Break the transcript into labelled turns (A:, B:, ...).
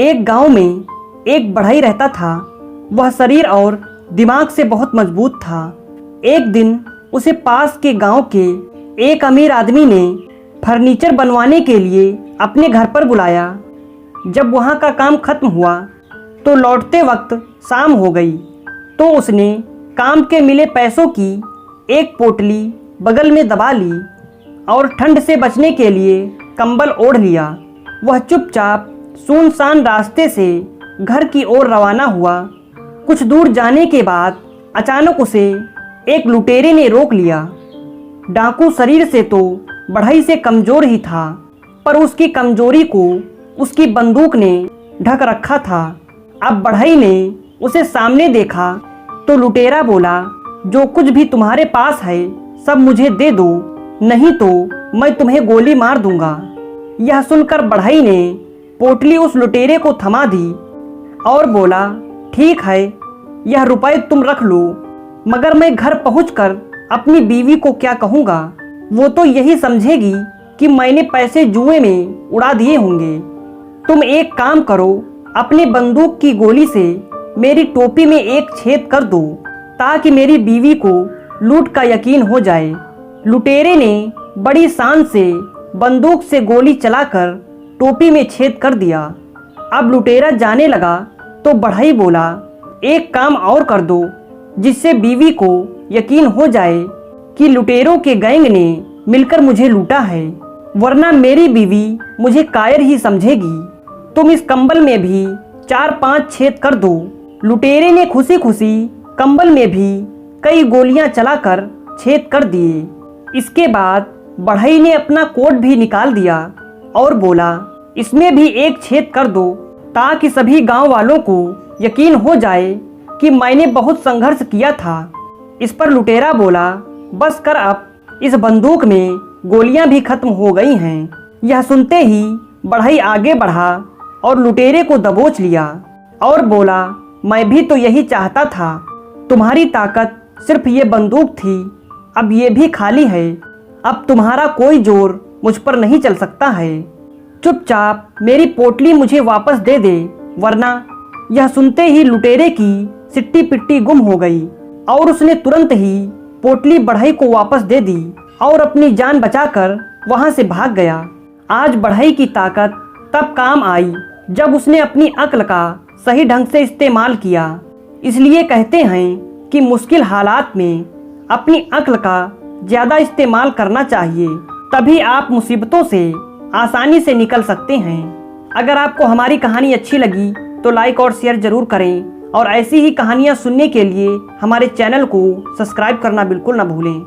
A: एक गांव में एक बढ़ई रहता था। वह शरीर और दिमाग से बहुत मजबूत था। एक दिन उसे पास के गांव के एक अमीर आदमी ने फर्नीचर बनवाने के लिए अपने घर पर बुलाया। जब वहां का काम खत्म हुआ तो लौटते वक्त शाम हो गई, तो उसने काम के मिले पैसों की एक पोटली बगल में दबा ली और ठंड से बचने के लिए कंबल ओढ़ लिया। वह चुपचाप सुनसान रास्ते से घर की ओर रवाना हुआ। कुछ दूर जाने के बाद अचानक उसे एक लुटेरे ने रोक लिया। डाकू शरीर से तो बढ़ई से कमजोर ही था, पर उसकी कमजोरी को उसकी बंदूक ने ढक रखा था। अब बढ़ई ने उसे सामने देखा तो लुटेरा बोला, जो कुछ भी तुम्हारे पास है सब मुझे दे दो, नहीं तो मैं तुम्हें गोली मार दूंगा। यह सुनकर बढ़ई ने पोटली उस लुटेरे को थमा दी और बोला, ठीक है, यह रुपए तुम रख लो, मगर मैं घर पहुंचकर अपनी बीवी को क्या कहूँगा? वो तो यही समझेगी कि मैंने पैसे जुए में उड़ा दिए होंगे। तुम एक काम करो, अपने बंदूक की गोली से मेरी टोपी में एक छेद कर दो, ताकि मेरी बीवी को लूट का यकीन हो जाए। लुटेरे ने बड़ी शान से बंदूक से गोली चलाकर टोपी में छेद कर दिया। अब लुटेरा जाने लगा तो बढ़ई बोला, एक काम और कर दो, जिससे बीवी को यकीन हो जाए कि लुटेरों के गैंग ने मिलकर मुझे लूटा है, वरना मेरी बीवी मुझे कायर ही समझेगी। तुम इस कंबल में भी 4-5 छेद कर दो। लुटेरे ने खुशी खुशी कंबल में भी कई गोलियां चलाकर छेद कर दिए। इसके बाद बढ़ई ने अपना कोट भी निकाल दिया और बोला, इसमें भी एक छेद कर दो, ताकि सभी गांव वालों को यकीन हो जाए कि मैंने बहुत संघर्ष किया था। इस पर लुटेरा बोला, बस कर, अब इस बंदूक में गोलियां भी खत्म हो गई हैं। यह सुनते ही बढ़ई आगे बढ़ा और लुटेरे को दबोच लिया और बोला, मैं भी तो यही चाहता था। तुम्हारी ताकत सिर्फ ये बंदूक थी, अब ये भी खाली है। अब तुम्हारा कोई जोर मुझ पर नहीं चल सकता है। चुपचाप मेरी पोटली मुझे वापस दे दे, वरना। यह सुनते ही लुटेरे की सिट्टी पिट्टी गुम हो गई और उसने तुरंत ही पोटली बढ़ई को वापस दे दी और अपनी जान बचाकर वहां से भाग गया। आज बढ़ई की ताकत तब काम आई जब उसने अपनी अक्ल का सही ढंग से इस्तेमाल किया। इसलिए कहते हैं कि मुश्किल हालात में अपनी अक्ल का ज्यादा इस्तेमाल करना चाहिए, तभी आप मुसीबतों से आसानी से निकल सकते हैं। अगर आपको हमारी कहानी अच्छी लगी तो लाइक और शेयर जरूर करें और ऐसी ही कहानियाँ सुनने के लिए हमारे चैनल को सब्सक्राइब करना बिल्कुल ना भूलें।